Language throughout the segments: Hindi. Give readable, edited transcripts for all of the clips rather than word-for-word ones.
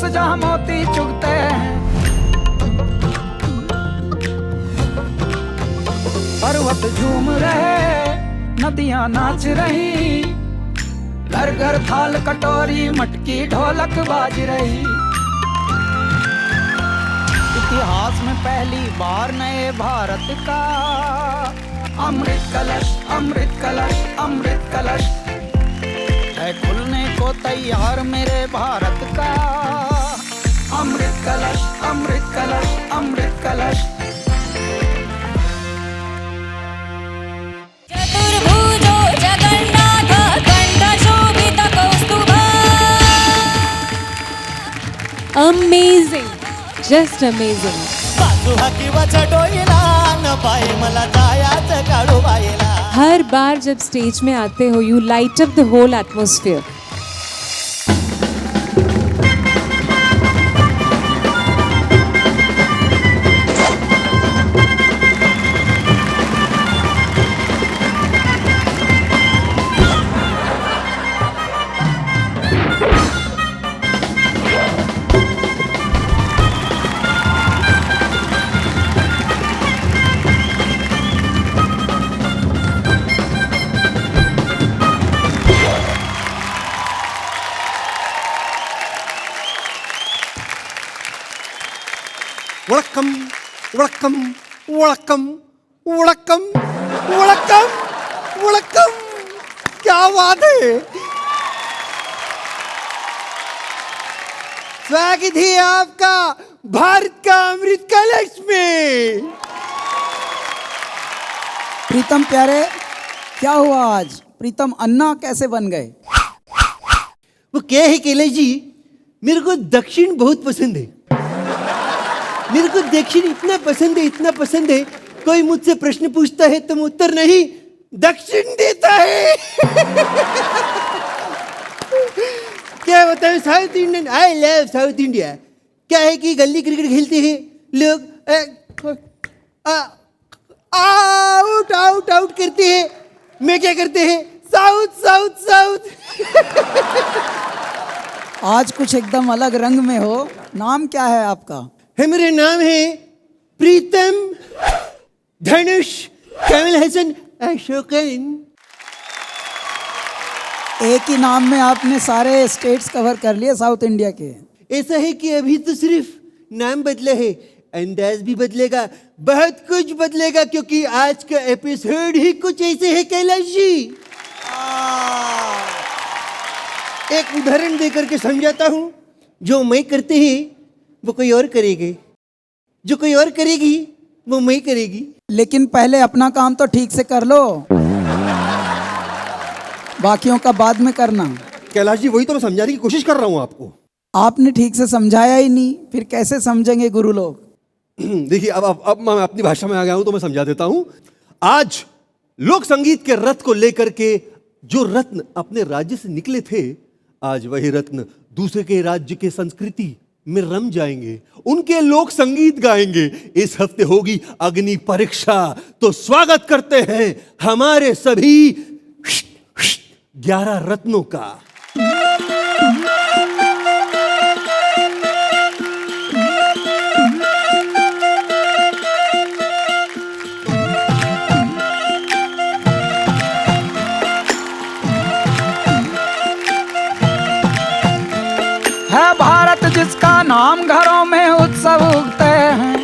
हंस जहाँ मोती चुगते हैं। पर्वत झूम रहे, नदियां नाच रही, घर घर थाल कटोरी मटकी ढोलक बाज रही। इतिहास में पहली बार नए भारत का अमृत कलश, अमृत कलश, अमृत कलश है खुलने को तैयार मेरे भारत का। अमृत कलश, अमृत कलश, अमृत कलश। चतुर्भुजो जगन्नाथ कंठशोभित कौस्तुभः। Amazing, just amazing. बाजू हाकीवाच्या डोईला न पाय मला जायाचं काढू बाईला। हर बार जब स्टेज में आते हो you light up the whole atmosphere. वळक्कम वळक्कम वळक्कम वळक्कम वळक्कम वळक्कम, क्या बात है। स्वागत है आपका भारत का अमृत कलश में। प्रीतम प्यारे, क्या हुआ आज? प्रीतम अन्ना कैसे बन गए? वो क्या है कैलाश जी, मेरे को दक्षिण बहुत पसंद है। मेरे को दक्षिण इतना पसंद है, इतना पसंद है, कोई मुझसे प्रश्न पूछता है तो मैं उत्तर नहीं दक्षिण देता है। क्या बताऊं, south Indian, I love south India. क्या है कि गली क्रिकेट खेलते हैं लोग, आउट आउट आउट करते हैं, मैं क्या करते हैं, साउथ साउथ साउथ। आज कुछ एकदम अलग रंग में हो। नाम क्या है आपका? है, मेरे नाम है प्रीतम धनुष कमल हसन अशोकन। एक ही नाम में आपने सारे स्टेट्स कवर कर लिए साउथ इंडिया के। ऐसा है कि अभी तो सिर्फ नाम बदला है, अंदाज भी बदलेगा, बहुत कुछ बदलेगा, क्योंकि आज का एपिसोड ही कुछ ऐसे है कैलाश जी। एक उदाहरण देकर के समझाता हूं। जो मैं करते ही वो कोई और करेगी, जो कोई और करेगी वो मैं करेगी। लेकिन पहले अपना काम तो ठीक से कर लो, बाकियों का बाद में करना। कैलाश जी, वही तो मैं समझाने की कोशिश कर रहा हूं आपको। आपने ठीक से समझाया ही नहीं, फिर कैसे समझेंगे गुरु लोग? देखिए, अब मैं अपनी भाषा में आ गया हूं तो मैं समझा देता हूं। आज लोक संगीत के रथ को लेकर के जो रत्न अपने राज्य से निकले थे, आज वही रत्न दूसरे के राज्य के संस्कृति में रम जाएंगे, उनके लोक संगीत गाएंगे। इस हफ्ते होगी अग्नि परीक्षा, तो स्वागत करते हैं हमारे सभी 11 रत्नों का। है भारत जिसका नाम घरों में उत्सव उगते हैं।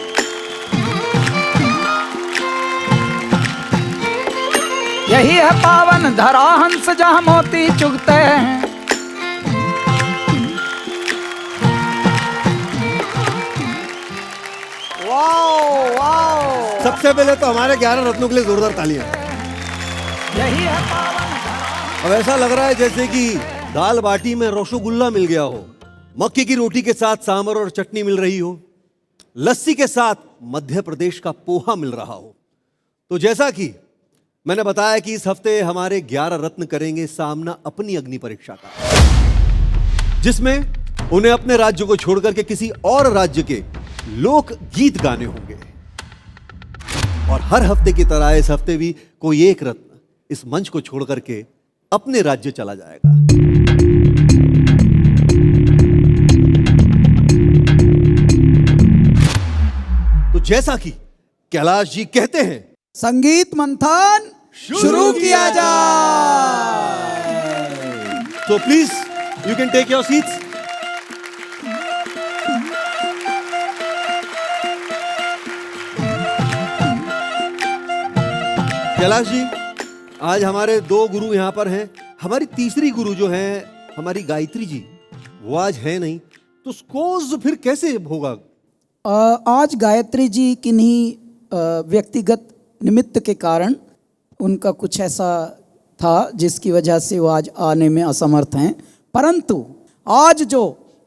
यही है पावन धरा हंस जहाँ मोती चुगते हैं। वाओ वाओ, सबसे पहले तो हमारे 11 रत्नों के लिए जोरदार तालियां। यही है पावन धरा। अब ऐसा लग रहा है जैसे कि दाल बाटी में रसगुल्ला मिल गया हो, मक्के की रोटी के साथ सांभर और चटनी मिल रही हो, लस्सी के साथ मध्य प्रदेश का पोहा मिल रहा हो। तो जैसा कि मैंने बताया कि इस हफ्ते हमारे 11 रत्न करेंगे सामना अपनी अग्नि परीक्षा का, जिसमें उन्हें अपने राज्य को छोड़कर के किसी और राज्य के लोक गीत गाने होंगे। और हर हफ्ते की तरह इस हफ्ते भी कोई एक रत्न इस मंच को छोड़कर के अपने राज्य चला जाएगा। जैसा कि कैलाश जी कहते हैं, संगीत मंथन शुरू किया जाए। तो please you can take your seats. Kailash ji, आज हमारे 2 गुरु यहाँ पर हैं। हमारी तीसरी गुरु जो है हमारी गायत्री जी, वो आज है नहीं, तो स्कोर्स फिर कैसे होगा? आज गायत्री जी किन्हीं व्यक्तिगत निमित्त के कारण उनका कुछ ऐसा था जिसकी वजह से वो आज आने में असमर्थ हैं। परंतु आज जो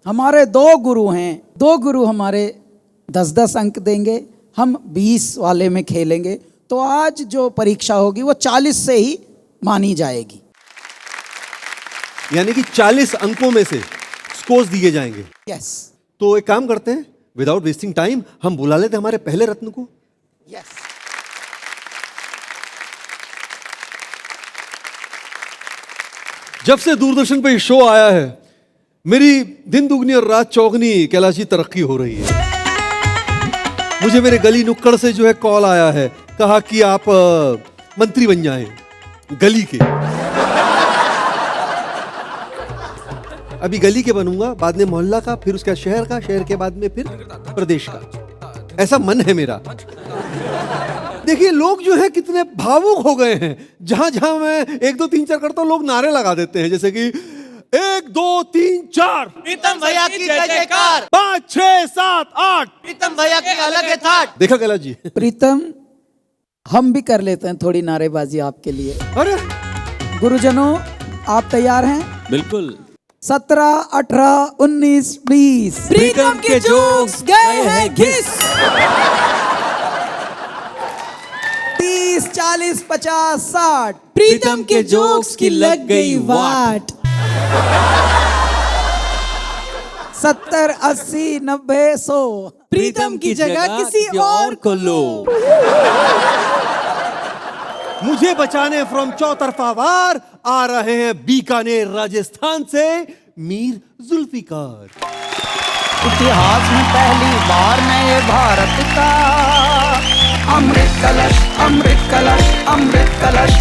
हमारे 2 गुरु हैं, 2 गुरु हमारे 10-10 अंक देंगे, हम 20 वाले में खेलेंगे। तो आज जो परीक्षा होगी वो 40 से ही मानी जाएगी। यानी कि 40 अंकों में से स्कोर्स दिए जाएंगे। यस तो एक काम करते हैं, विदाउट वेस्टिंग टाइम हम बुला लेते हैं हमारे पहले रत्न को। यस जब से दूरदर्शन पे शो आया है, मेरी दिन दुगनी और रात चौगनी कैलाश जी तरक्की हो रही है। मुझे मेरे गली नुक्कड़ से जो है कॉल आया है, कहा कि आप मंत्री बन जाएं गली के। अभी गली के बनूंगा, बाद में मोहल्ला का, फिर उसका शहर का, शहर के बाद में फिर प्रदेश का। ऐसा मन है मेरा। देखिए लोग जो है कितने भावुक हो गए हैं। जहां जहां मैं 1 2 3 4 करता हूं, लोग नारे लगा देते हैं, जैसे कि 1 2 3 4 प्रीतम भैया की जय जयकार, 5 6 7 8। प्रीतम भैया की अलग है ठाट। देखा कैलाश जी? प्रीतम, हम भी कर लेते हैं थोड़ी नारेबाजी आपके लिए। अरे गुरुजनों, आप तैयार हैं? बिल्कुल। 17 18 19 20 प्रीतम के जोक्स गए हैं घिस। 30 40 50 60 प्रीतम के जोक्स की लग गई वाट। 70 80 90 100 प्रीतम की जगह किसी और को लो। मुझे बचाने फ्रॉम चौतरफा वार आ रहे हैं बीकानेर राजस्थान से मीर जुल्फिकार। इतिहास में पहली बार नए भारत का अमृत कलश, अमृत कलश, अमृत कलश।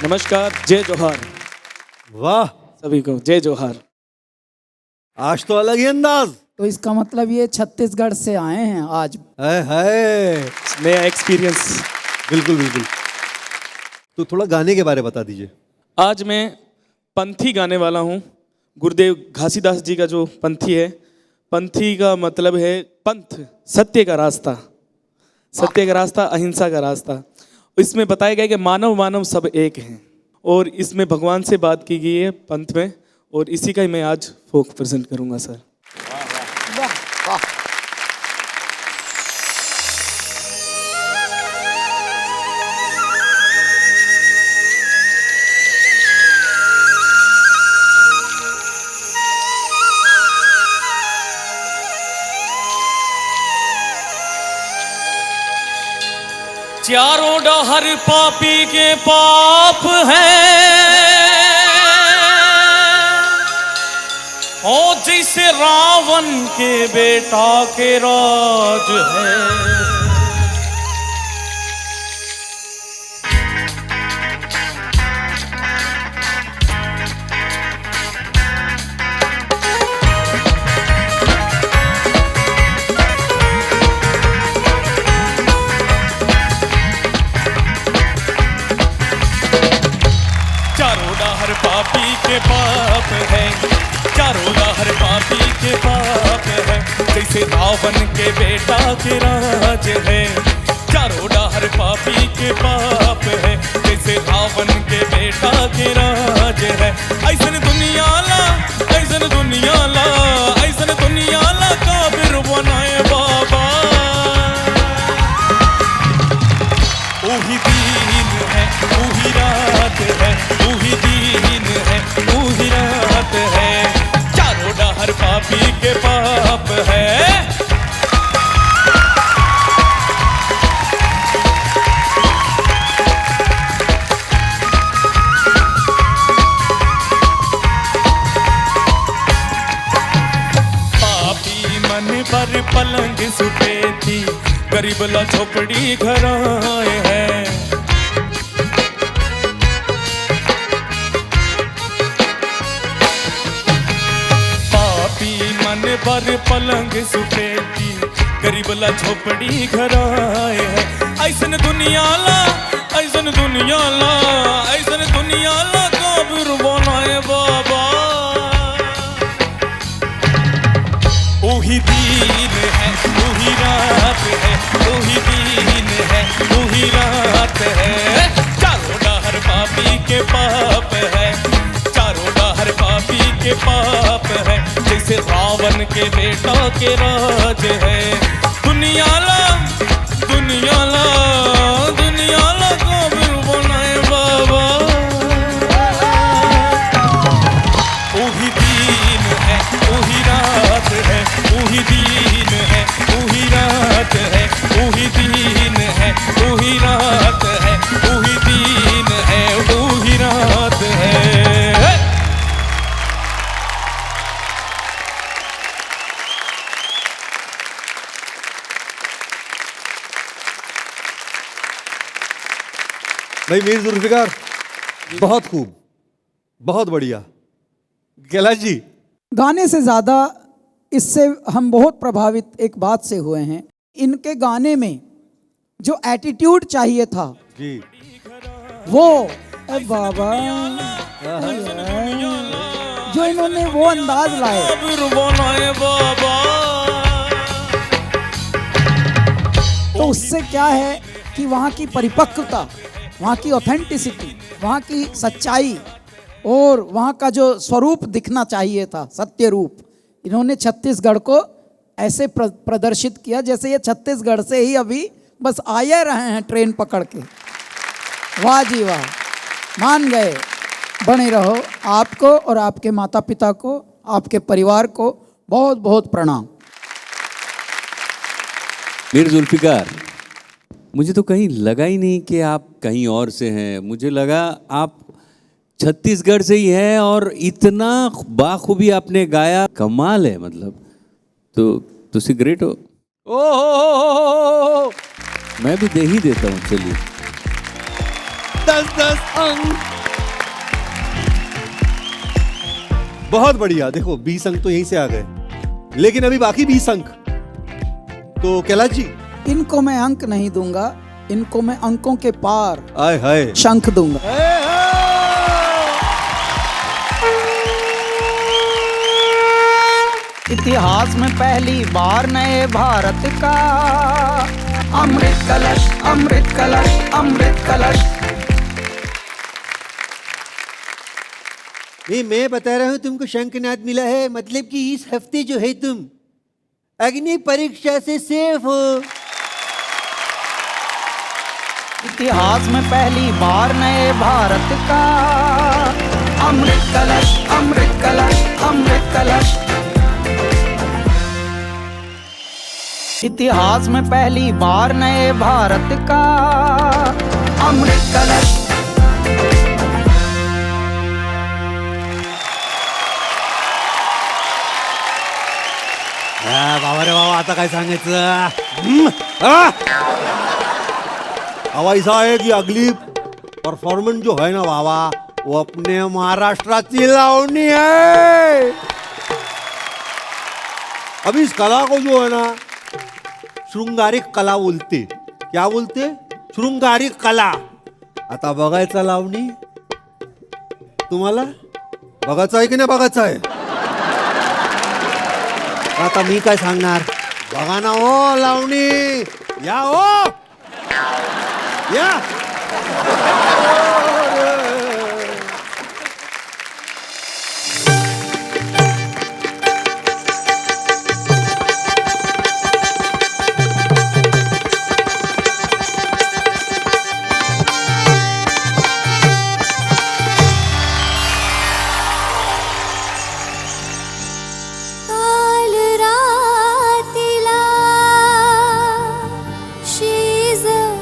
नमस्कार, जय जोहार वाह, सभी को जय जोहार। आज तो अलग ही अंदाज। तो इसका मतलब ये छत्तीसगढ़ से आए हैं आज। है नया एक्सपीरियंस। बिल्कुल बिल्कुल। तो थोड़ा गाने के बारे में बता दीजिए। आज मैं पंथी गाने वाला हूँ। गुरुदेव घासीदास जी का जो पंथी है, पंथी का मतलब है पंथ, सत्य का रास्ता। सत्य का रास्ता, अहिंसा का रास्ता। इसमें बताया गया कि मानव मानव सब एक हैं, और इसमें भगवान से बात की गई है पंथ में, और इसी का ही मैं आज फोक प्रेजेंट करूंगा सर। चारों डहर पापी के पाप हैं, और जैसे रावण के बेटा के राज है। पापी के पाप है, चारों हर पापी के पाप है। जैसे रावण के बेटा के राज है, चारों हर पापी के पाप है। जैसे रावण के बेटा के राज है। ऐसन दुनिया ला, ऐसन दुनिया ला, ऐसन दुनिया ला काबिर बनाए बाबा। वही दिन है, वही रात है, वही दिन है, वही रात है। चारों डहर पापी के पाप है। पापी मन पर पलंग सुपेती गरीबला झोपड़ी घर आए हैं। पापी मन पर पलंग सुपेती गरीबला झोपड़ी घर आए हैं। ऐसन दुनिया ला ऐसन दुनिया ला ऐसन दुनिया ला काबिर बनाए बाबा। वही दीन है वही रात है वही दीन है वही रात है। चारों डहर पापी के पाप है चारों डहर पापी के पाप है। जैसे रावण के बेटा के राज है। दुनिया ला दुनिया ला दुनिया ला काबिर बनाए बाबा। वही दीन है वही रात है वही दीन है वही रात है वही दीन है वही रात है वही दीन है वही रात है। भाई मीर जुल्फिकार, बहुत खूब, बहुत बढ़िया। कैलाश जी, गाने से ज़्यादा इससे हम बहुत प्रभावित एक बात से हुए हैं। इनके गाने में जो एटीट्यूड चाहिए था जी वो बाबा जो इन्होंने वो अंदाज लाए। काबिर बनाए बाबा। तो उससे क्या है कि वहाँ की परिपक्वता, वहाँ की ऑथेंटिसिटी, वहाँ की सच्चाई और वहाँ का जो स्वरूप दिखना चाहिए था, सत्य रूप, इन्होंने छत्तीसगढ़ को ऐसे प्रदर्शित किया जैसे ये छत्तीसगढ़ से ही अभी बस आए रहे हैं ट्रेन पकड़ के। वाह जी वाह, मान गए। बने रहो। आपको और आपके माता पिता को, आपके परिवार को बहुत बहुत प्रणाम। मीर जुल्फिकार, मुझे तो कहीं लगा ही नहीं कि आप कहीं और से हैं। मुझे लगा आप छत्तीसगढ़ से ही हैं और इतना बाखूबी आपने गाया, कमाल है। मतलब तो तुसी ग्रेट हो। ओ मैं भी दे ही देता हूँ। चलिए 10-10 अंक। बहुत बढ़िया। देखो 20 अंक तो यहीं से आ गए, लेकिन अभी बाकी 20 अंक। तो कैलाश जी, इनको मैं अंक नहीं दूंगा, इनको मैं अंकों के पार आय हाय शंख दूंगा। इतिहास में पहली बार नए भारत का अमृत कलश अमृत कलश अमृत कलश। मैं बता रहा हूँ तुमको शंखनाद मिला है, मतलब कि इस हफ्ते जो है तुम अग्नि परीक्षा से सेफ हो। इतिहास में पहली बार नए भारत का अमृत कलश अमृत कलश अमृत कलश। इतिहास में पहली बार नए भारत का अमृत कलश। बाबा रे बाबा, आता काय सांगायचं। हवा ऐसा है कि अगली परफॉर्मेंस जो है ना बाबा, वो अपने महाराष्ट्राची लावणी है। अब इस कला को जो है ना शृंगारिक कला बोलते। क्या बोलते? शृंगारिक कला। आता बघायचा लावणी तुम्हाला? बघायचं आहे की नाही बघायचं आहे? आता मी काय सांगणार, बघा ना हो लावणी, या हो या। काल रातीला शेजावरती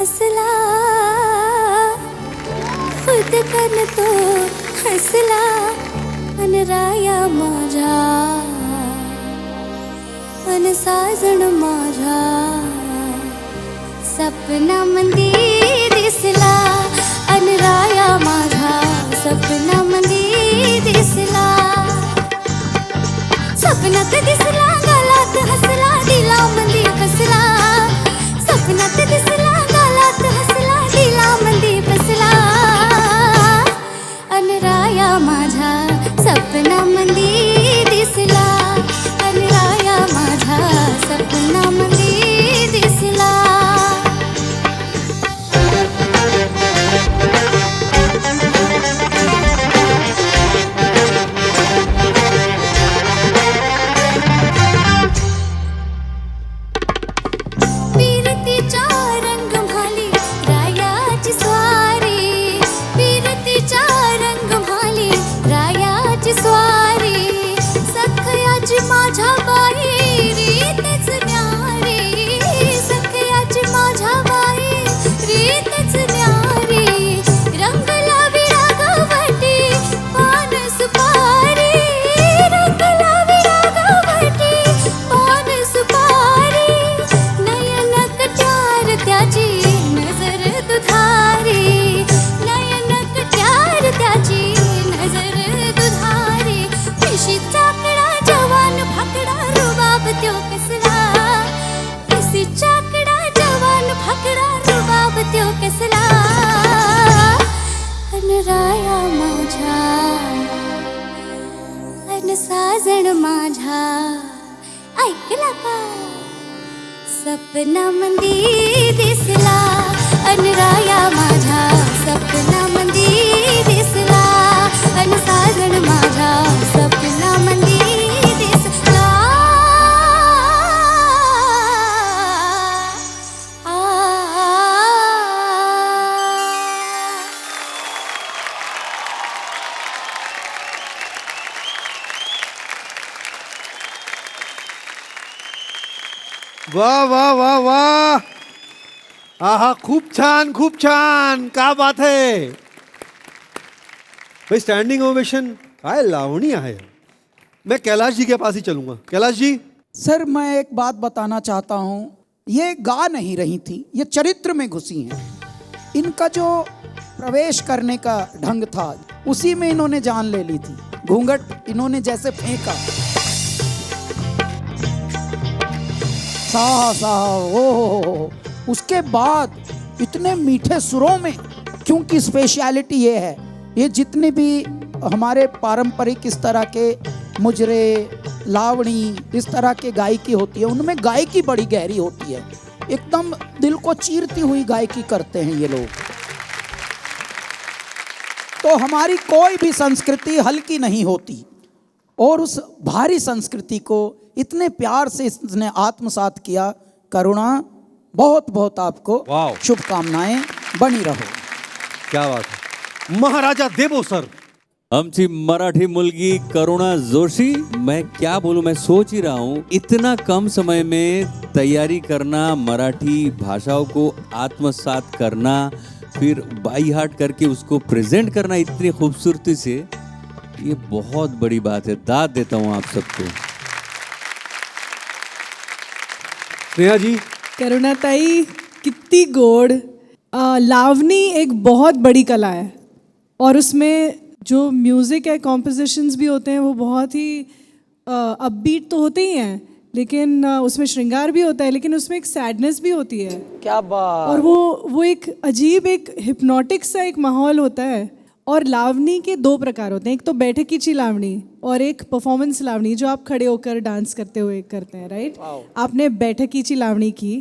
हसला खुद कन तो हसला अन राया माझा अन साजण माझा सपना मंदी दिसला अन राया माझा सपना मंदी दिसला सपनात दिसला गालात हसला दिला मंदी फसला सपनात दिसला गालात हसला दिला मंदी फसला अन राया माझा सपना मंदी दिसला अन राया माझा सपना मंदी दिसला पीरतीच्या रंगमाली रायाची स्वारी पीरतीच्या रंगमाली रायाची स्वारी सखयाची माझ्या बाई रीतच न्यारी सखयाची माझ्या बाई रीतच न्यारी रंगला विरागवटी पान सुपारी रंगला विरागवटी पान सुपारी नयन कट्यार त्याची नजर दुधारी नयन कट्यार त्याची नजर दुधारी पिशी चाकडा जवान भाकडा रुबाब त्यो कसला पिशी चाकडा जवान भाकडा रुबाब त्यो कसला अन राया माझा अन साजण माझा ऐकला का सपना मंदी दिसला अन राया माझा सपना मंदी दिसला अन साजण माझा सपना मंदी दिसला वाह वाह वाह वाह आहा खूप छान क्या बात है भाई स्टैंडिंग ओवेशन काय लावणी आहे मैं कैलाश जी के पास ही चलूंगा कैलाश जी सर मैं एक बात बताना चाहता हूँ ये गा नहीं रही थी ये चरित्र में घुसी हैं इनका जो प्रवेश करने का ढंग था उसी में इन्होंने जान ले ली थी घूंघट इन्होंने जैसे फेंका साहा साहा ओ उसके बाद इतने मीठे सुरों में क्योंकि स्पेशलिटी ये है ये जितने भी हमारे पारंपरिक इस तरह के मुजरे लावणी इस तरह के गायकी होती है उनमें गायकी बड़ी गहरी होती है एकदम दिल को चीरती हुई गायकी करते हैं ये लोग तो हमारी कोई भी संस्कृति हल्की नहीं होती और उस भारी संस्कृति को इतने प्यार से इसने आत्मसात किया करुणा बहुत बहुत आपको वाव। शुभकामनाएं बनी रहो क्या बात है महाराजा देवो सर आमची मराठी मुलगी करुणा जोशी मैं क्या बोलूं मैं सोच ही रहा हूं इतना कम समय में तैयारी करना मराठी भाषाओं को आत्मसात करना फिर बाई हार्ट करके उसको प्रेजेंट करना इतनी खूबसूरती से ये बहुत बड़ी बात है दाद देता हूं आप सबको स्नेहा जी करुणाताई कितनी गोड लावनी एक बहुत बड़ी कला है और उसमें जो म्यूज़िक है कॉम्पोजिशंस भी होते हैं वो बहुत ही अपबीट तो होते ही हैं लेकिन उसमें श्रृंगार भी होता है लेकिन उसमें एक सैडनेस भी होती है क्या बात और वो एक अजीब एक हिप्नोटिक सा एक माहौल होता है और लावनी के दो प्रकार होते हैं एक तो बैठकीची लावनी और एक परफॉर्मेंस लावनी जो आप खड़े होकर डांस करते हुए करते हैं राइट आपने बैठकीची लावनी की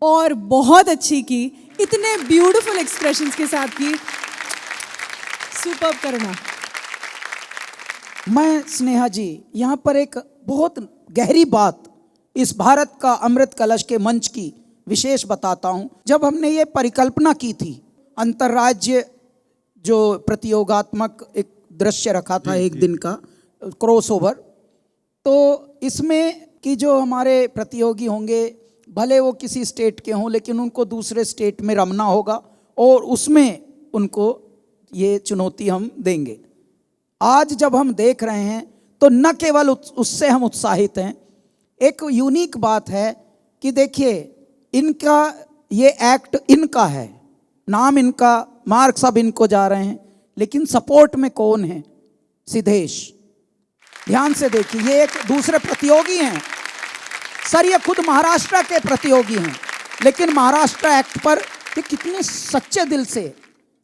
और बहुत अच्छी की इतने ब्यूटीफुल एक्सप्रेशंस के साथ की सुपर्ब करुणा मैं स्नेहा जी यहाँ पर एक बहुत गहरी बात इस भारत का अमृत कलश के मंच की विशेष बताता हूँ जब हमने ये परिकल्पना की थी अंतर्राज्य जो प्रतियोगात्मक एक दृश्य रखा था एक दिन का क्रॉस ओवर तो इसमें कि जो हमारे प्रतियोगी होंगे भले वो किसी स्टेट के हों, लेकिन उनको दूसरे स्टेट में रमना होगा और उसमें उनको ये चुनौती हम देंगे। आज जब हम देख रहे हैं तो न केवल उससे हम उत्साहित हैं, एक यूनिक बात है कि देखिए इनका ये एक्ट इनका है, नाम इनका, मार्क्स अब इनको जा रहे हैं, लेकिन सपोर्ट में कौन है? सिद्धेश। ध्यान से देखिए, ये एक दूसरे प्रतियोगी हैं सर, ये खुद महाराष्ट्र के प्रतियोगी हैं, लेकिन महाराष्ट्र एक्ट पर ये कितने सच्चे दिल से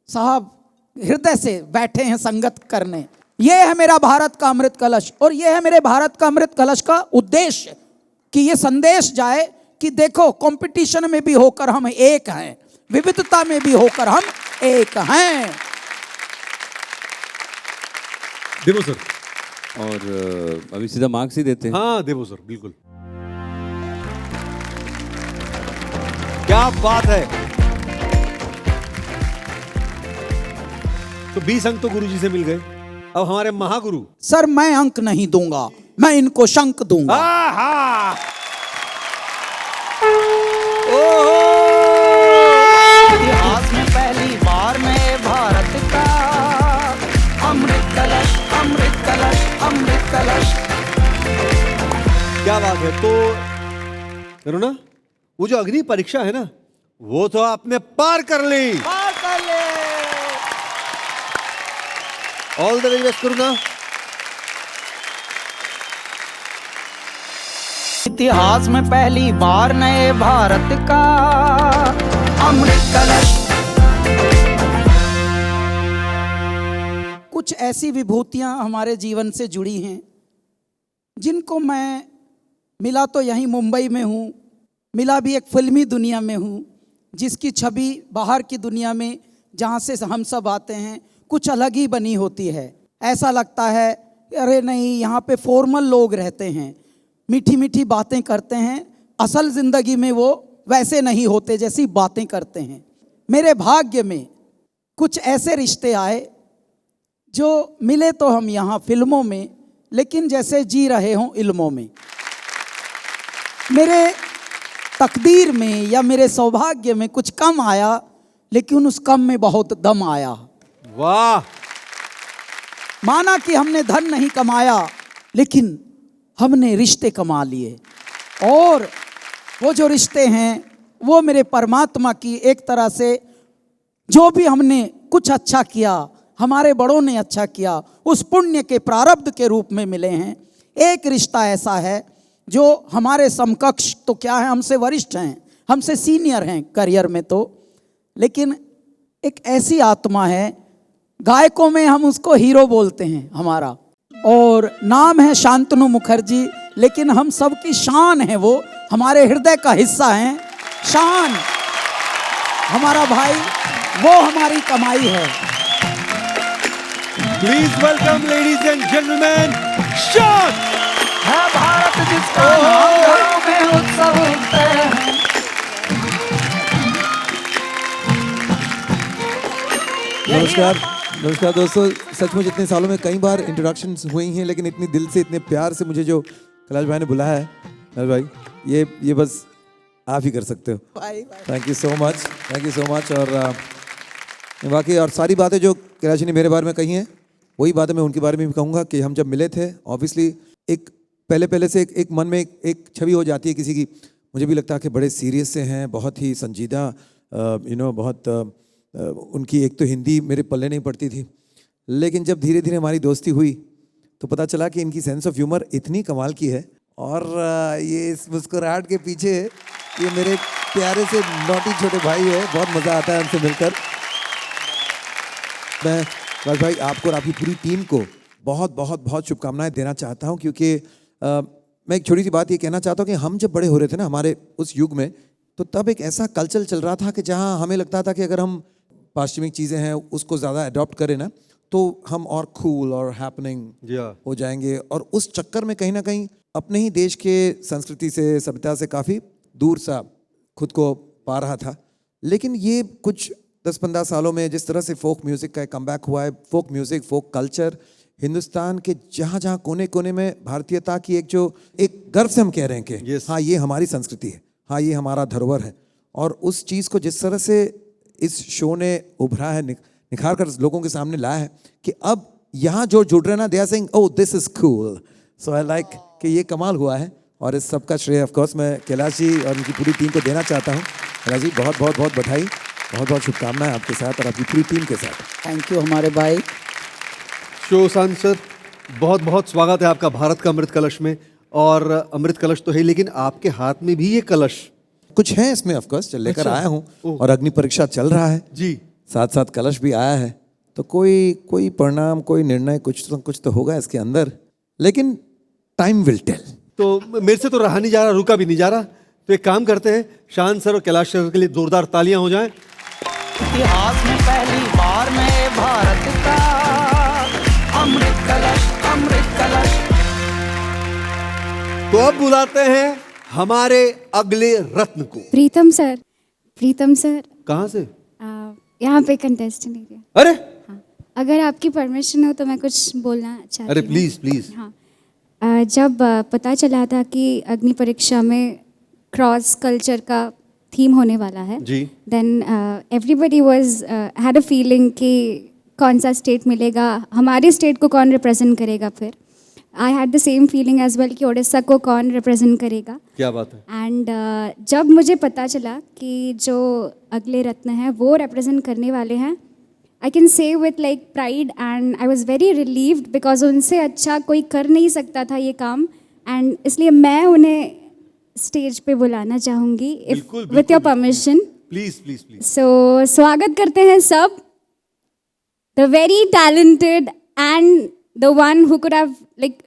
साहब हृदय से बैठे हैं संगत करने। ये है मेरा भारत का अमृत कलश, और ये है मेरे भारत का अमृत कलश का उद्देश्य कि ये संदेश जाए कि देखो कंपटीशन में भी होकर हम एक हैं, विविधता में भी होकर हम एक हैं। देवो सर। और अभी सीधा मार्क्स ही देते हैं। हाँ देवो सर, बिल्कुल। क्या बात है। तो 20 अंक तो गुरुजी से मिल गए। अब हमारे महागुरु। सर मैं अंक नहीं दूंगा, मैं इनको शंक दूंगा। इतिहास में पहली बार नए भारत का अमृत कलश, अमृत कलश, अमृत कलश। क्या बात है। तो करो ना, वो जो अग्नि परीक्षा है ना, वो तो आपने पार कर ली। ऑल द वेरी बेस्ट करूंगा। इतिहास में पहली बार नए भारत का अमृत कलश। कुछ ऐसी विभूतियां हमारे जीवन से जुड़ी हैं जिनको मैं मिला तो यहीं मुंबई में हूँ, मिला भी एक फिल्मी दुनिया में हूँ, जिसकी छवि बाहर की दुनिया में जहाँ से हम सब आते हैं कुछ अलग ही बनी होती है। ऐसा लगता है अरे नहीं, यहाँ पे फॉर्मल लोग रहते हैं, मीठी मीठी बातें करते हैं, असल ज़िंदगी में वो वैसे नहीं होते जैसी बातें करते हैं। मेरे भाग्य में कुछ ऐसे रिश्ते आए जो मिले तो हम यहाँ फिल्मों में, लेकिन जैसे जी रहे हों इल्मों में। मेरे तकदीर में या मेरे सौभाग्य में कुछ कम आया, लेकिन उस कम में बहुत दम आया। वाह। माना कि हमने धन नहीं कमाया, लेकिन हमने रिश्ते कमा लिए, और वो जो रिश्ते हैं वो मेरे परमात्मा की एक तरह से जो भी हमने कुछ अच्छा किया, हमारे बड़ों ने अच्छा किया, उस पुण्य के प्रारब्ध के रूप में मिले हैं। एक रिश्ता ऐसा है जो हमारे समकक्ष तो क्या है, हमसे वरिष्ठ हैं, हमसे सीनियर हैं करियर में तो, लेकिन एक ऐसी आत्मा है, गायकों में हम उसको हीरो बोलते हैं हमारा, और नाम है शांतनु मुखर्जी, लेकिन हम सबकी शान है, वो हमारे हृदय का हिस्सा हैं। शान हमारा भाई, वो हमारी कमाई है। Please welcome ladies and gentleman, शान। है भारत जिसका नाम घरों में उत्सव होते हैं। नमस्कार नमस्कार दोस्तों, सचमुच इतने सालों में कई बार इंट्रोडक्शंस हुई हैं, लेकिन इतनी दिल से इतने प्यार से मुझे जो कैलाश भाई ने बुलाया है, कैलाश भाई ये बस आप ही कर सकते हो। Thank you so much, thank you so much. और बाकी और सारी बातें जो कैलाश जी ने मेरे बारे में कही हैं, वही बातें मैं उनके बारे में भी कहूँगा कि हम जब मिले थे, ऑब्वियसली एक पहले से एक मन में एक छवि हो जाती है किसी की। मुझे भी लगता है कि बड़े सीरियस से हैं, बहुत ही संजीदा, बहुत उनकी एक तो हिंदी मेरे पल्ले नहीं पड़ती थी, लेकिन जब धीरे धीरे हमारी दोस्ती हुई तो पता चला कि इनकी सेंस ऑफ ह्यूमर इतनी कमाल की है। और ये इस मुस्कुराहट के पीछे ये मेरे प्यारे से नौटी छोटे भाई है, बहुत मज़ा आता है उनसे मिलकर। मैं कैलाश भाई आपको और आपकी पूरी टीम को बहुत बहुत बहुत शुभकामनाएं देना चाहता हूं, क्योंकि मैं एक छोटी सी बात ये कहना चाहता हूं कि हम जब बड़े हो रहे थे ना हमारे उस युग में, तो तब एक ऐसा कल्चर चल रहा था कि जहां हमें लगता था कि अगर हम पाश्चिमिक चीज़ें हैं उसको ज़्यादा अडॉप्ट करें ना तो हम और कूल और हैपनिंग हो जाएंगे, और उस चक्कर में कहीं ना कहीं अपने ही देश के संस्कृति से, सभ्यता से काफ़ी दूर सा खुद को पा रहा था। लेकिन ये कुछ 10-15 सालों में जिस तरह से फोक म्यूज़िक का एक कमबैक हुआ है, folk music, folk culture Hindustan के जहाँ जहाँ कोने कोने में भारतीयता की एक जो एक गर्व से हम कह रहे हैं कि हाँ ये हमारी संस्कृति है, हाँ ये हमारा धरोहर है। और उस चीज़ को जिस तरह से इस शो ने उभरा है, निखार कर लोगों के सामने लाया है कि अब यहाँ जो जुड़ रहे हैं ना, they are saying oh this is cool, so I like कि ये कमाल हुआ है। और इस सब का श्रेय ऑफ कोर्स मैं कैलाश जी और उनकी पूरी टीम को देना चाहता हूँ। कैलाश जी बहुत बहुत बहुत बधाई, बहुत बहुत शुभकामनाएं आपके साथ और आपकी पूरी टीम के साथ। थैंक यू हमारे भाई। शोशांत सर, बहुत बहुत स्वागत है आपका भारत का अमृत कलश में। और अमृत कलश तो है, लेकिन आपके हाथ में भी ये कलश कुछ है इसमें ऑफ कोर्स, लेकर अच्छा। आया हूँ और अग्नि परीक्षा चल रहा है जी, साथ साथ कलश भी आया है, तो कोई परिणाम, कोई निर्णय, कुछ तो होगा इसके अंदर, लेकिन टाइम विल टेल। तो मेरे से तो रहा नहीं जा रहा, रुका भी नहीं जा रहा, तो एक काम करते हैं, शान सर और कैलाश सर के लिए जोरदार तालियां हो जाएं। इतिहास में पहली बार नए भारत का अमृत कलश, अमृत कलश। तो अब बुलाते हैं हमारे अगले रत्न को। प्रीतम सर, प्रीतम सर, कहाँ से? यहाँ पे कंटेस्टेंट है। अरे हाँ, अगर आपकी परमिशन हो तो मैं कुछ बोलना चाहती हूँ। अरे प्लीज प्लीज। हाँ, जब पता चला था कि अग्नि परीक्षा में क्रॉस कल्चर का थीम होने वाला है जी, then everybody was had a feeling कि कौन सा स्टेट मिलेगा, हमारे स्टेट को कौन रिप्रेजेंट करेगा। फिर I had the same feeling as well कि उड़ीसा को कौन रिप्रेजेंट करेगा। क्या बात है। एंड जब मुझे पता चला कि जो अगले रत्न हैं वो रिप्रेजेंट करने वाले हैं, I can say with like pride and I was very relieved because उनसे अच्छा कोई कर नहीं सकता था ये काम। एंड इसलिए मैं उन्हें स्टेज पे बुलाना चाहूँगी बिल्कुल, with your permission. Please please please. So स्वागत करते हैं सब, the very talented and the one who could have like,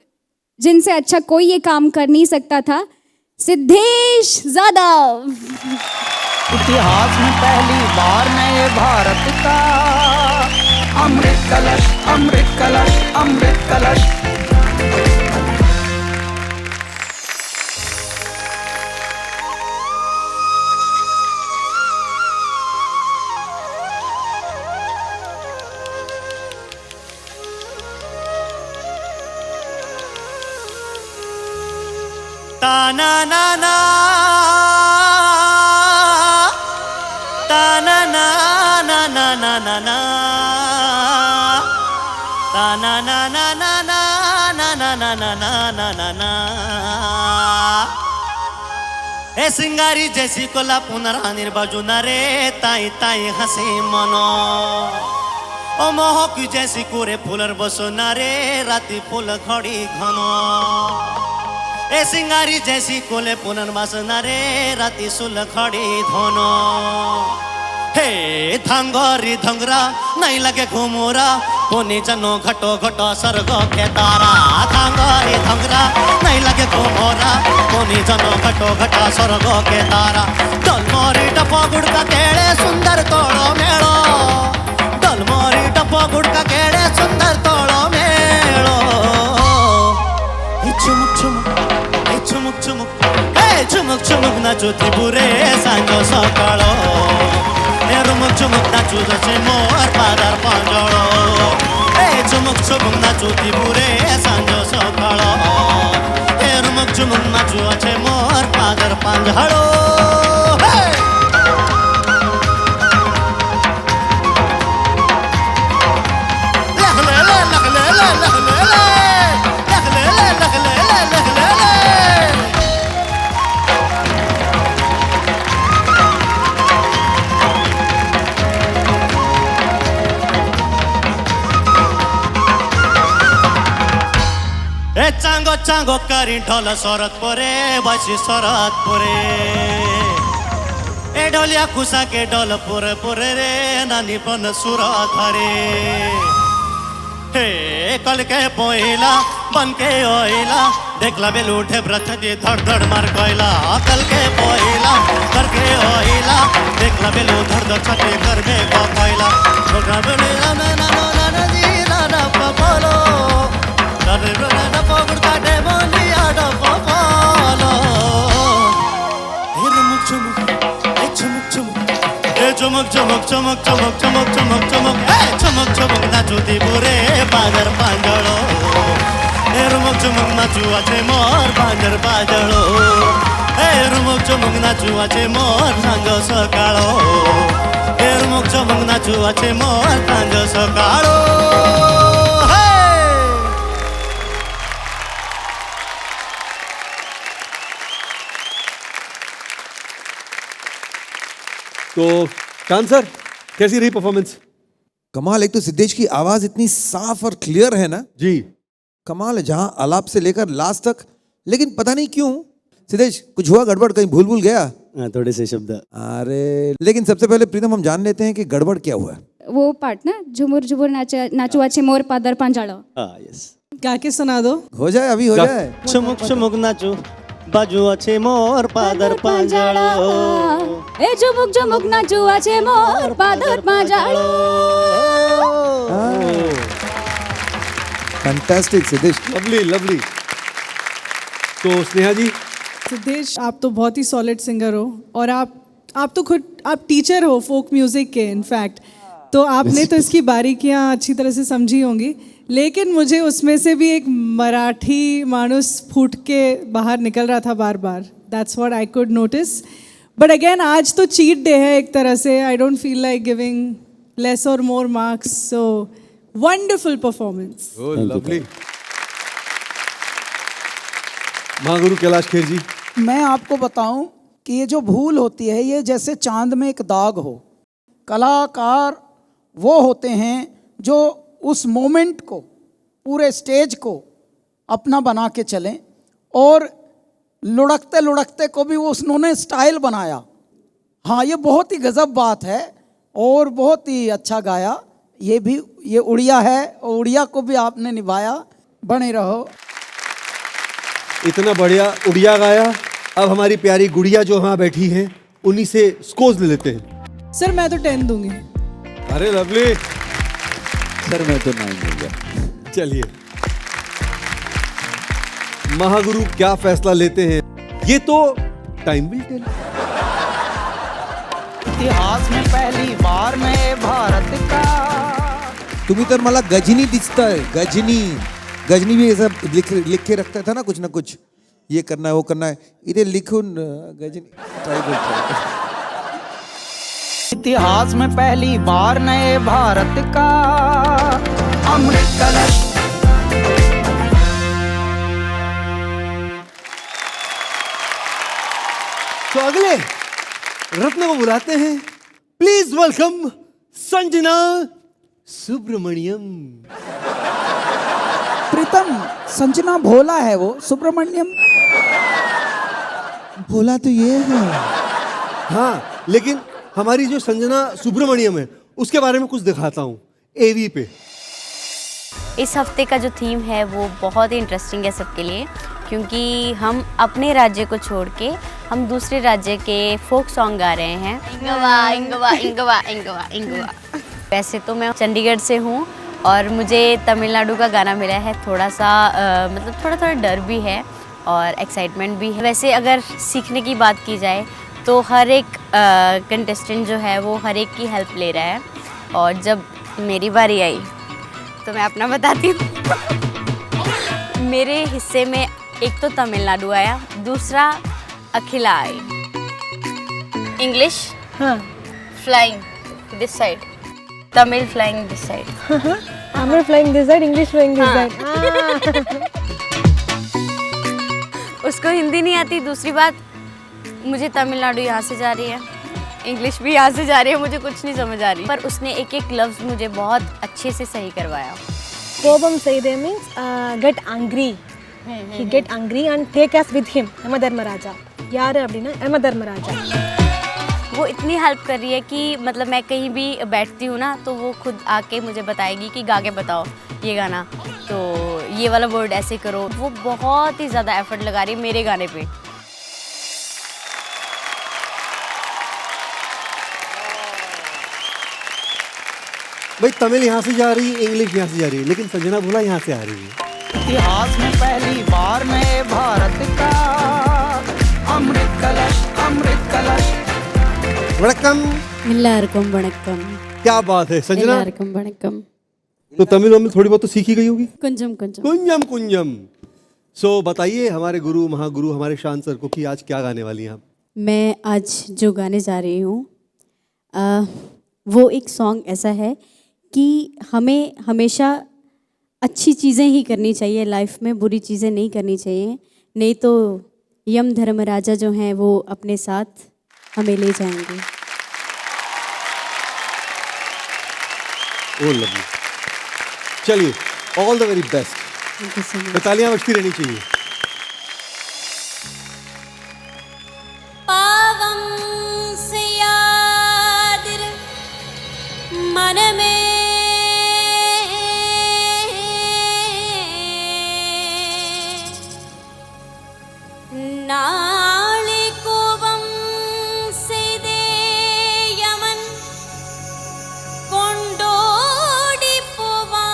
जिनसे अच्छा कोई ये काम कर नहीं सकता था, सिद्धेश जाधव। इतिहास में पहली बार नए भारत का अमृत कलश, अमृत कलश, अमृत कलश। ता ना ना ना, ता ना ना ना ना ना ना ना, ता ना ना ना ना ना ना ना ना ना ना ना ना ना। ए सिंगारी जैसी कोला पुनरानिर बाजूना रे, ताई ताई हसी मनो। ओ मोहकी जैसी कोरे फुलर बसोना रे, राती फुल खड़ी घनो। ए सिंगारी जैसी कोले पुनर्वासना रे, राती सुल खड़ी धोनो। हे धांगरी धंगरा नहीं लगे घुमोरा, कोनी जनो घटो घटो सर्गो के तारा। धांगरी धंगरा नहीं लगे घुमोरा, कोनी जनो घटो घटा स्वर्गो के तारा। डलमोरी टपो गुड़का केड़े सुंदर तोड़ो मेड़ो, डलमोरी टपो गुड़का केड़े सुंदर तोड़ो मेड़ो। चुमुक चुमुक, चुमुक चुमुक, चुमुक चुमुक नाचो त्रिपुरे सांजो सकाळो। रुमुक चुमुक नाचू जसे मोर पादार पांजळो। चुमुक चुमुक नाचू त्रिपुरे सांजो सकाळो। रुमुक चुमुक नाचू अचे मोर पादार पांजळो। चांगो चांगो करी ढोल सरत पोरे, बसी सरत पोरे। ए ढोलिया खुसा के ढोल पोरे पोरे रे, नानी बन सुरत हरे। हे कल के पोइला बन के ओइला, देखला बेल उठे व्रत दी धड़ धड़ मार कोइला। कल के पोइला कर के ओइला, देखला बेल धड़ धड़ छटे कर में को कोइला। छोटा बेले ना ना ना ना जी ना ना बोलो, रे रे ना पगड़ काटे बोली आडो बोलो। हे रुमुक चुमुक, ए चुमुक चुमुक, ए चुमुक चुमुक चुमुक चुमुक चुमुक चुमुक चुमुक, ए चुमुक चुमुक नाचू त्रिपुरे पादर पांजळो। ए रुमुक चुमुक नाचू नाचू आछे मोर बांदर बाजळो ए रुमुक चुमुक नाचू आछे मोर सांज सकाळो ए रुमुक चुमुक नाचू आछे मोर सांज सकाळो तो कान सर, कैसी रही परफॉर्मेंस? कमाल। एक तो सिद्धेश की आवाज इतनी साफ और क्लियर है ना जी, कमाल है, जहां आलाप से लेकर लास्ट तक। लेकिन पता नहीं क्यों सिद्धेश कुछ हुआ गड़बड़, कहीं भूल भूल गया? थोड़े से शब्द। अरे लेकिन सबसे पहले प्रीतम हम जान लेते हैं कि गड़बड़ क्या हुआ है। वो पार्ट ना, झुमुर झुमुर नाचू आछे मोर पादर पांजाळो। हाँ यस। गा के सुना दो। हो जाए, अभी हो जाए। चुमुक चुमुक नाचू बाजू आछे मोर पादर पांजाळो ए झुमुक झुमुक नाचू आछे मोर पादर पांजाळो। फैंटास्टिक सिद्धेश। Lovely lovely. तो स्नेहा जी, सिद्धेश आप तो बहुत ही सॉलिड सिंगर हो, और आप तो खुद आप टीचर हो फोक म्यूजिक के इनफैक्ट, तो आपने तो इसकी बारीकियां अच्छी तरह से समझी होंगी। लेकिन मुझे उसमें से भी एक मराठी मानुस फूट के बाहर निकल रहा था बार बार। That's what I could notice. But again आज तो चीट डे है एक तरह से। I don't feel like giving less और more marks. So wonderful performance. Lovely. महागुरु कैलाश खेर जी, मैं आपको बताऊं कि ये जो भूल होती है ये जैसे चांद में एक दाग हो। कलाकार वो होते हैं जो उस मोमेंट को, पूरे स्टेज को अपना बना के चलें, और लुढ़कते लुढ़कते को भी वो उन्होंने स्टाइल बनाया। हाँ, ये बहुत ही गजब बात है और बहुत ही अच्छा गाया। ये उड़िया है और उड़िया को भी आपने निभाया। बने रहो। इतना बढ़िया उड़िया गाया। अब हमारी प्यारी गुड़िया जो वहाँ बैठी हैं उन्हीं से स्कोर्स ले लेते हैं। सर मैं तो 10 दूंगी। अरे लवली, सर मैं तो 9 दूंगा। चलिए महागुरु क्या फैसला लेते हैं ये तो टाइम विल टेल। इतिहास में पहली बार नए भारत का। तुम्ही तर मला गजनी दिसतंय, गजनी। गजनी भी ऐसा लिख के रखता था ना कुछ ये करना है वो करना है। इधर लिखून गजनी ट्राई। इतिहास में पहली बार नए भारत का अमृत कलश। तो अगले रत्न को बुलाते हैं। Please welcome Sanjana Subramaniam. प्रीतम, संजना भोला है, वो सुब्रमण्यम भोला तो ये है। हाँ, लेकिन हमारी जो संजना सुब्रमण्यम है उसके बारे में कुछ दिखाता हूँ एवी पे। इस हफ्ते का जो थीम है वो बहुत ही इंटरेस्टिंग है सबके लिए, क्योंकि हम अपने राज्य को छोड़ के हम दूसरे राज्य के फोक सॉन्ग गा रहे हैं। इंगवा इंगवा इंगवा इंगवा इंगवा। वैसे तो मैं चंडीगढ़ से हूँ और मुझे तमिलनाडु का गाना मिला है। थोड़ा सा मतलब थोड़ा डर भी है और एक्साइटमेंट भी है। वैसे अगर सीखने की बात की जाए तो हर एक कंटेस्टेंट जो है वो हर एक की हेल्प ले रहा है, और जब मेरी बारी आई तो मैं अपना बताती हूँ। मेरे हिस्से में एक तो तमिलनाडु आया, दूसरा अखिला आई। English flying this side, Tamil flying this side. Tamil flying this side, English flying this side. उसको हिंदी नहीं आती। दूसरी बात, मुझे तमिलनाडु यहाँ से जा रही है, इंग्लिश भी यहाँ से जा रही है, मुझे कुछ नहीं समझ आ रही। पर उसने एक एक लफ्ज़ मुझे बहुत अच्छे से सही करवाया। कोपम सेइदे means get angry. He get angry and take us with him. Yamadharmaraja यार அப்படினா यमधर्मराजा। वो इतनी हेल्प कर रही है कि मतलब मैं कहीं भी बैठती हूँ ना तो वो खुद आके मुझे बताएगी कि गा के बताओ ये गाना, तो ये वाला वर्ड ऐसे करो। वो बहुत ही ज़्यादा एफर्ट लगा रही है मेरे गाने पे। भाई तमिल यहाँ से जा रही है, इंग्लिश यहाँ से जा रही है, लेकिन संजना भोला यहाँ से आ रही है। इतिहास में पहली बार नए भारत का अमृत कलश, अमृत कलश। वणक्कम। எல்லாருக்கும் வணக்கம்। क्या बात है संजना। எல்லாருக்கும் வணக்கம்। तो तमिल वमिल थोड़ी बहुत तो सीखी गई होगी। கொஞ்சம் கொஞ்சம்। कुंजम कुंजम। सो बताइए हमारे गुरु महागुरु हमारे शान सर को कि आज क्या गाने वाली हैं आप? मैं आज जो गाने जा रही हूँ वो एक सॉन्ग ऐसा है कि हमें हमेशा अच्छी चीज़ें ही करनी चाहिए लाइफ में, बुरी चीज़ें नहीं करनी चाहिए, नहीं तो यम धर्मराजा जो हैं वो अपने साथ हमें ले जाएंगे। Oh lovely. चलिए, all the very best. Thank you so much. तालियां बजती रहनी चाहिए। पावम से याद मन में नाले कोवम से दे यमन कोंडोडी पोवा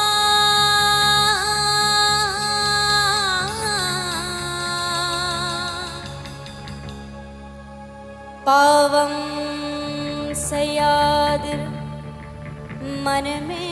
पावम सयाद मन में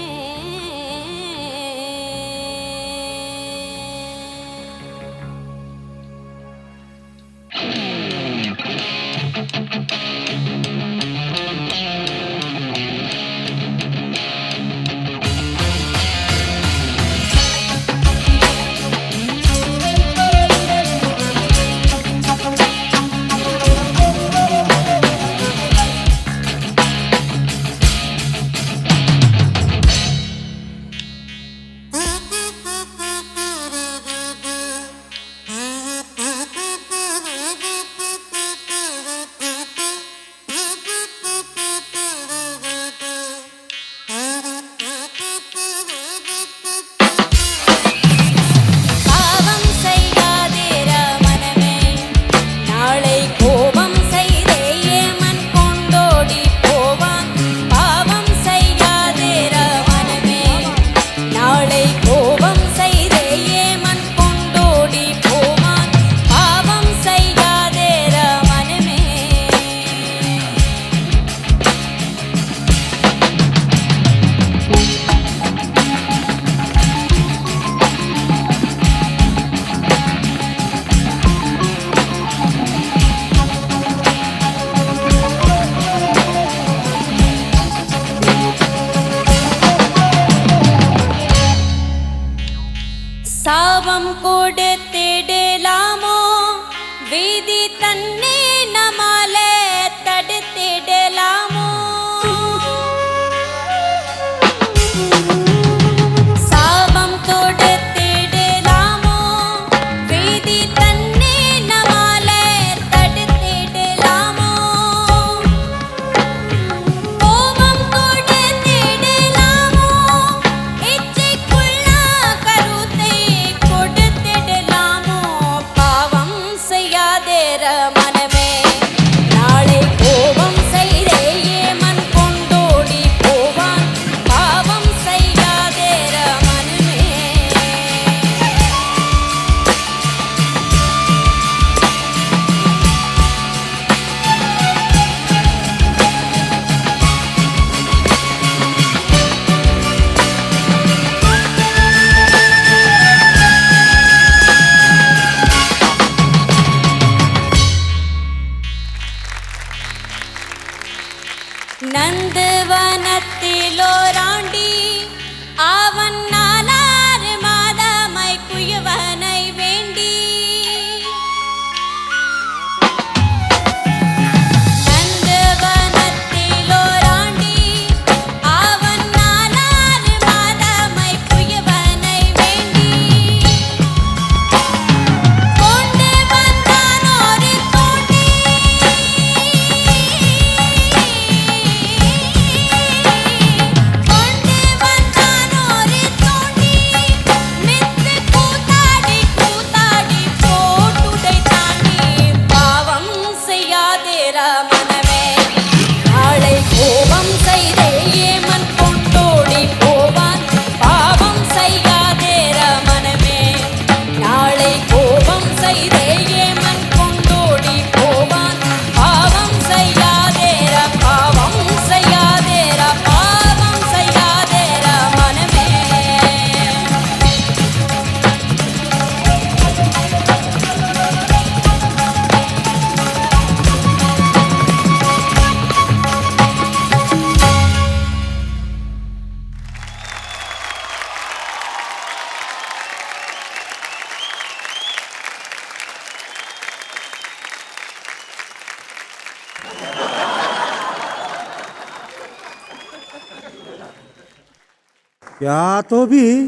क्या तो भी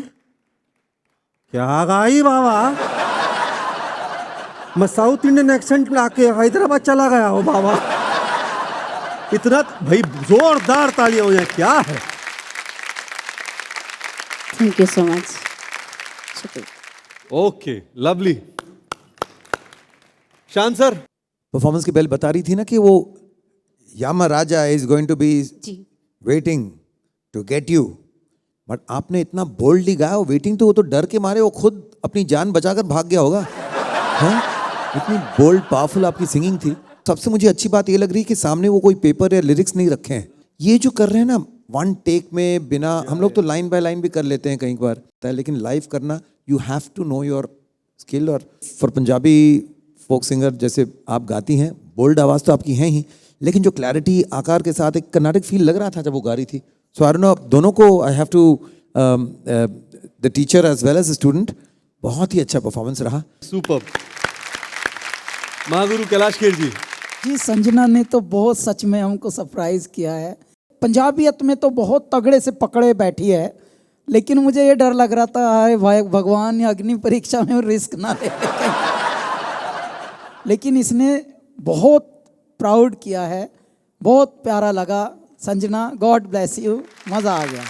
क्या गाई बाबा। मैं साउथ इंडियन एक्सेंट में आके हैदराबाद चला गया हूँ बाबा। इतना भाई जोरदार तालियां हो जाए, क्या है। Thank you so much. शुक्रिया। Okay, lovely. Shaan sir, performance की बेल बता रही थी ना कि वो Yama Raja is going to be waiting to get you, but आपने इतना बोल्डली गाया, वेटिंग तो वो तो डर के मारे वो खुद अपनी जान बचाकर भाग गया होगा। हैं? इतनी बोल्ड पावरफुल आपकी सिंगिंग थी। सबसे मुझे अच्छी बात ये लग रही है कि सामने वो कोई पेपर या लिरिक्स नहीं रखे हैं। ये जो कर रहे हैं ना वन टेक में, बिना, हम लोग तो लाइन बाय लाइन भी कर लेते हैं कई बार, लेकिन लाइव करना you have to know your skill. और फॉर पंजाबी फोक सिंगर जैसे आप गाती हैं, बोल्ड आवाज़ तो आपकी है ही, लेकिन जो क्लैरिटी आकार के साथ एक कर्नाटक फील लग रहा था जब वो गा रही थी। सो आई डोंट नो, दोनों को I have to, the teacher as well as student, बहुत ही अच्छा परफॉर्मेंस रहा। सुपर। महागुरु कैलाश खेर जी। जी, संजना ने तो बहुत सच में हमको सरप्राइज किया है। पंजाबियत में तो बहुत तगड़े से पकड़े बैठी है, लेकिन मुझे ये डर लग रहा था, अरे भाई भगवान या अग्नि परीक्षा में रिस्क ना ले। लेकिन इसने बहुत प्राउड किया है, बहुत प्यारा लगा। संजना, गॉड ब्लेस यू, मज़ा आ गया।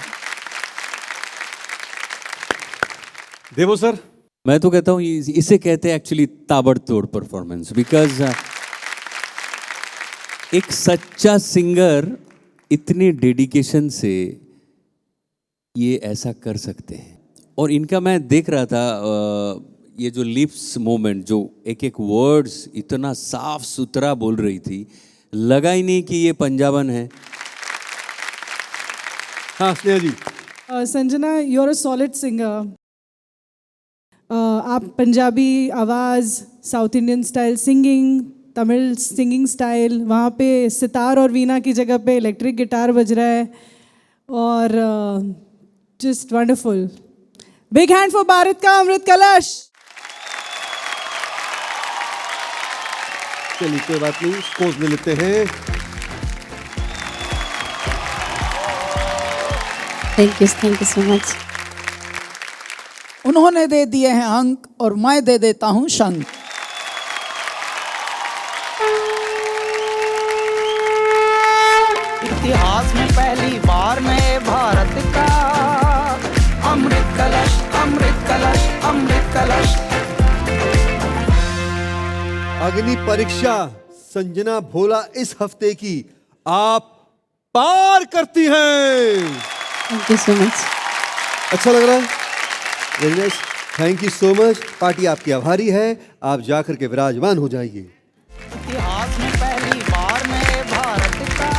देवो सर। मैं तो कहता हूँ इसे कहते हैं एक्चुअली ताबड़तोड़ परफॉर्मेंस, बिकॉज एक सच्चा सिंगर इतने डेडिकेशन से ये ऐसा कर सकते हैं। और इनका मैं देख रहा था ये जो लिप्स मोमेंट, जो एक एक वर्ड्स इतना साफ सुथरा बोल रही थी, लगा ही नहीं कि ये पंजाबन है। हाँ Sneha ji. Sanjana, you are a solid singer. आप पंजाबी आवाज़, South Indian style singing, Tamil singing style, वहाँ पे सितार और वीणा की जगह पे इलेक्ट्रिक गिटार बज रहा है, और just wonderful. Big hand for Bharat का अमृत कलश। चलिए कोई बात नहीं, स्कोर्स ले लेते हैं। Thank you so much. उन्होंने दे दिए हैं अंक और मैं दे देता हूँ शंख। इतिहास में पहली बार नए भारत का अमृत कलश, अमृत कलश, अमृत कलश। अग्नि परीक्षा संजना भोला इस हफ्ते की आप पार करती हैं। Thank you so much. अच्छा लग रहा है, very nice, thank you so much. Party आपकी आभारी है, आप जाकर के विराजमान हो जाइए। इतिहास में पहली बार नए भारत का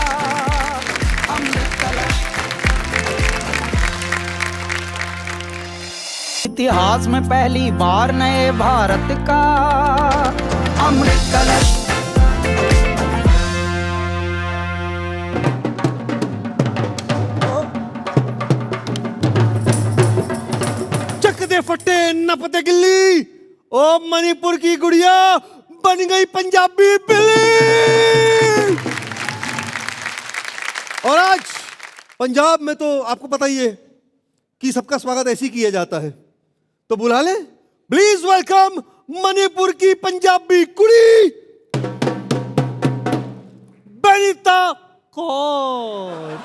अमृत कलश। इतिहास में पहली बार नए भारत का अमृत कलश। फट्टे नपते गिल्ली, ओ मणिपुर की गुड़िया बन गई पंजाबी बिल्ली। और आज पंजाब में तो आपको पता ही है कि सबका स्वागत ऐसे ही किया जाता है, तो बुला ले, प्लीज वेलकम मणिपुर की पंजाबी कुड़ी बनीता कौर।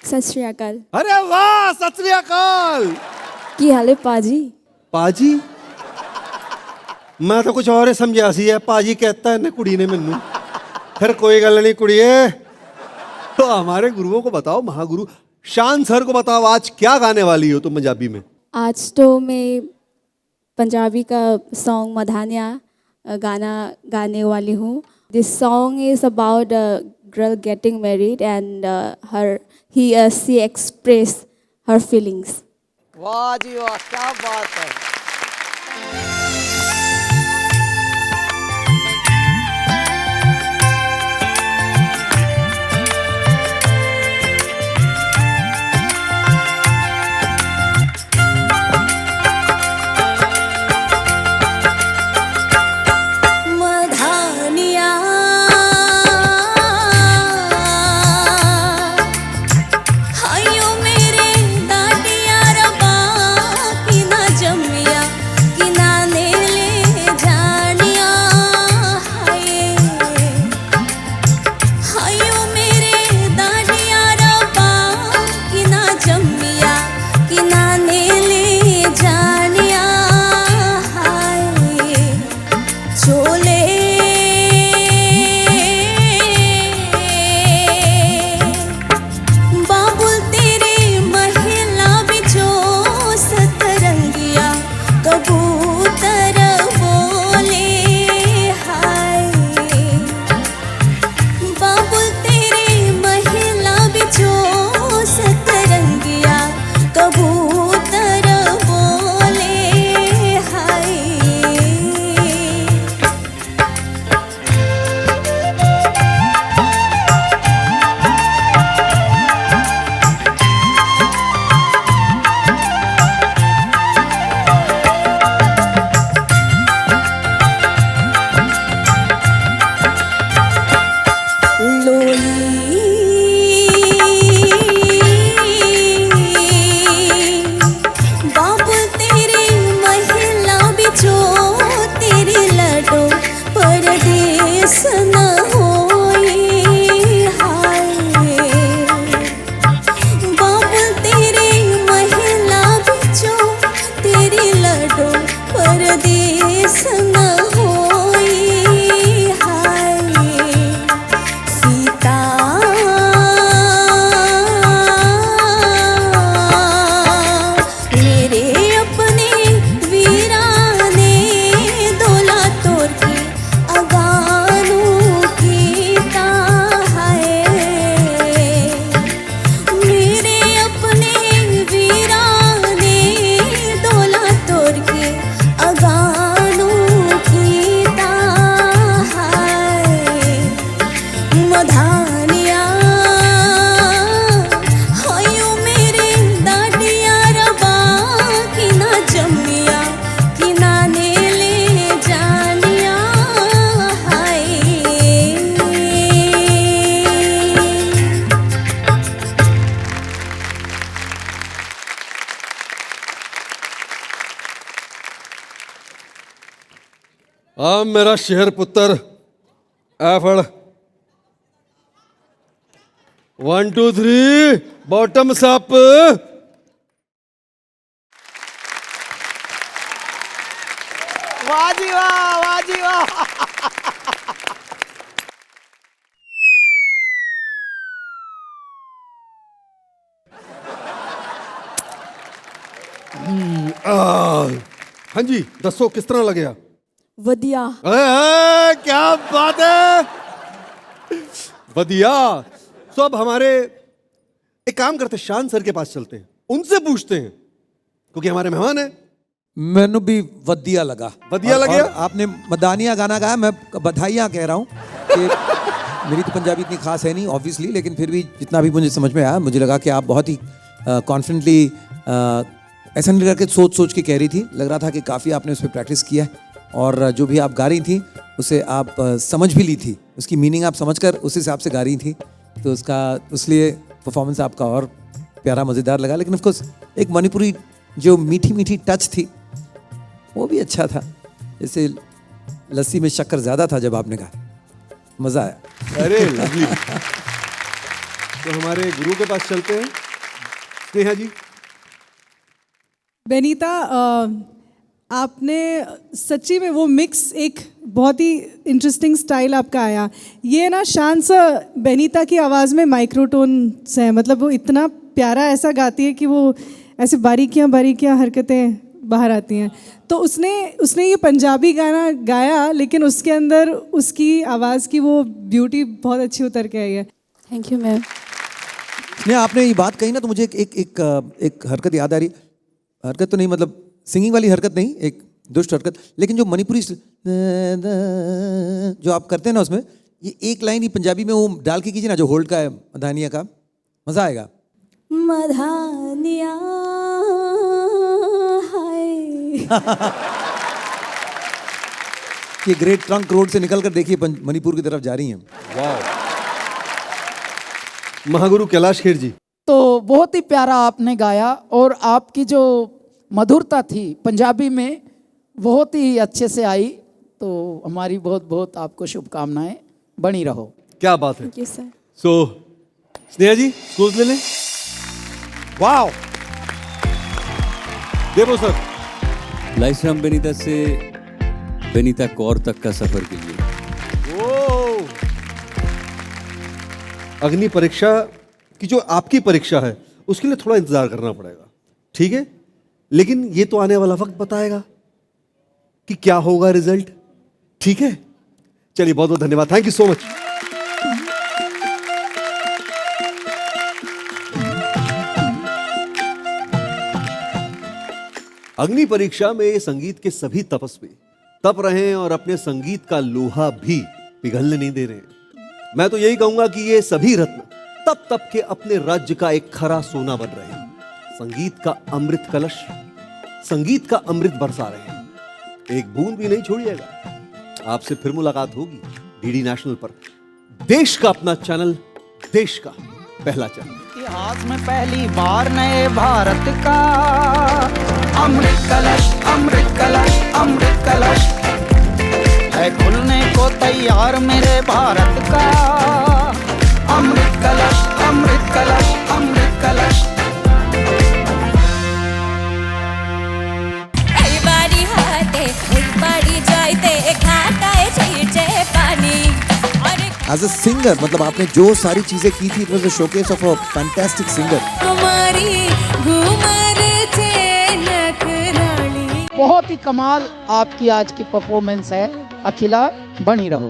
सत श्री अकाल। अरे वाह, सत श्री अकाल। की हाल है पाजी? पाजी? मैं तो कुछ और समझा सी है, पाजी कहता है ना कुड़ी ने मैनू। फिर कोई गल नहीं कुड़िए, तो हमारे गुरुओं को बताओ, महागुरु शान सर को बताओ, आज क्या गाने वाली हो तुम पंजाबी में? आज तो मैं पंजाबी का सॉन्ग मधानिया गाना गाने वाली हूँ। This song is about a girl getting married and she express her feelings. वाह जी वाह, क्या बात है। बिचोले बाबुल तेरे महिला बिचो सतरंगिया कबूतर बोले हाय बाबुल तेरे महिला बिचो सतरंगिया कबूतर बोले हाय बाबुल तेरे महिला बिचो तेरे लडो परदेस न होए हाय बाबुल तेरे महिला बिचो तेरे लडो परदेस न होए हाय सीता मेरे अपने वीराने दोला तोर के अगानू कीता है मेरे अपने वीराने दोला तोर के अगानू कीता है मधानिया हयो मेरे दाटिया रबा कि ना जमिया कि ना ने ले जानिया हाय आ मेरा शहर पुत्र आ फड़ 1 2 3 बॉटम्स अप वाह जी वाह, वाह जी वाह। हाँ जी दसो किस तरह लगे वधिया क्या बात है बढ़िया। तो अब हमारे एक काम करते शान सर के पास चलते हैं उनसे पूछते हैं क्योंकि हमारे मेहमान हैं। मैनू भी वधिया लगा। वधिया और- लगे? और आपने मदानिया गाना गाया, मैं बधाइयाँ कह रहा हूँ कि मेरी तो पंजाबी इतनी खास है नहीं ऑब्वियसली, लेकिन फिर भी जितना भी मुझे समझ में आया मुझे लगा कि आप बहुत ही कॉन्फिडेंटली ऐसा नहीं लगा कि सोच सोच के कह रही थी, लग रहा था कि काफ़ी आपने उस पर प्रैक्टिस किया है और जो भी आप गा रही थी उसे आप समझ भी ली थी, उसकी मीनिंग आप समझकर उस हिसाब से गा रही थी, तो उसलिए परफॉर्मेंस आपका और प्यारा मज़ेदार लगा। लेकिन ऑफकोर्स एक मणिपुरी जो मीठी मीठी टच थी वो भी अच्छा था, जैसे लस्सी में शक्कर ज़्यादा था जब आपने कहा, मज़ा आया। अरे lovely। तो हमारे गुरु के पास चलते हैं। स्नेहा जी। बेनीता आपने सच्ची में वो मिक्स एक बहुत ही इंटरेस्टिंग स्टाइल आपका आया। ये ना शान सा बेनीता की आवाज़ में माइक्रोटोन से है, मतलब वो इतना प्यारा ऐसा गाती है कि वो ऐसे बारीकियाँ हरकतें बाहर आती हैं। तो उसने ये पंजाबी गाना गाया लेकिन उसके अंदर उसकी आवाज़ की वो ब्यूटी बहुत अच्छी उतर के आई है। Thank you ma'am. नहीं, आपने ये बात कही ना तो मुझे एक हरकत याद आ रही, हरकत तो नहीं मतलब सिंगिंग वाली हरकत नहीं, एक दुष्ट हरकत, लेकिन जो मणिपुरी जो आप करते हैं ना उसमें ये एक लाइन ही पंजाबी में वो डाल के कीजिए ना, जो होल्ड का है मधानिया का, मज़ा आएगा। मधानिया ये ग्रेट ट्रंक रोड से निकल कर देखिए मणिपुर की तरफ जा रही हैं। वाह। महागुरु कैलाश खेर जी। तो बहुत ही प्यारा आपने गाया और आपकी जो मधुरता थी पंजाबी में बहुत ही अच्छे से आई, तो हमारी बहुत बहुत आपको शुभकामनाएं, बनी रहो। क्या बात है। Thank you sir. So Sneha ji school ले लें। वाओ देवो सर। लाइसराम बेनीता से बेनीता कौर तक का सफर के लिए। अग्नि परीक्षा की जो आपकी परीक्षा है उसके लिए थोड़ा इंतजार करना पड़ेगा, ठीक है? लेकिन ये तो आने वाला वक्त बताएगा कि क्या होगा रिजल्ट, ठीक है? चलिए, बहुत बहुत धन्यवाद, थैंक यू सो मच। अग्नि परीक्षा में संगीत के सभी तपस्वी तप रहे हैं और अपने संगीत का लोहा भी पिघलने नहीं दे रहे हैं। मैं तो यही कहूंगा कि ये सभी रत्न तप तप के अपने राज्य का एक खरा सोना बन रहे हैं। संगीत का अमृत कलश, संगीत का अमृत बरसा रहे हैं। एक बूंद भी नहीं छोड़िएगा। आपसे फिर मुलाकात होगी डीडी नेशनल पर, देश का अपना चैनल, देश का पहला चैनल। इतिहास में पहली बार नए भारत का अमृत कलश, अमृत कलश, अमृत कलश है खुलने को तैयार मेरे भारत का। अमृत कलश, अमृत कलश, अमृत कलश। এই বাড়ি হাতে ওই বাড়ি যাইতে ঘাটায় ছিটে পানি। एज अ सिंगर, मतलब आपने जो सारी चीजें की थी, it was a showcase of a fantastic singer. हमारी घूमर थे नखराली। बहुत ही कमाल आपकी आज की परफॉर्मेंस है। अखिला, बनी रहो।